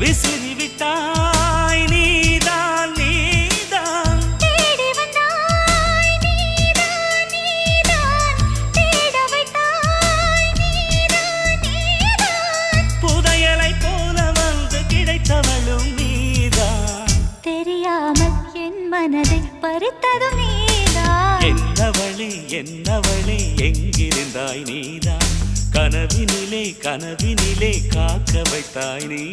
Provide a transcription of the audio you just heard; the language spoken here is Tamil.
விசிறி விட்டாய் நீதான் நீதான் தேடி வந்தாய் நீதான் நீதான் தேட வைத்தாய் நீதான் நீதான் புதையலை போல வந்து கிடைத்தவளும் நீதான் தெரியாமல் என் மனதை பறித்ததும் நீதான் என்னவளே எங்கிருந்தாய் நீதான் கனவினிலே காக்க வைத்தாய் நீ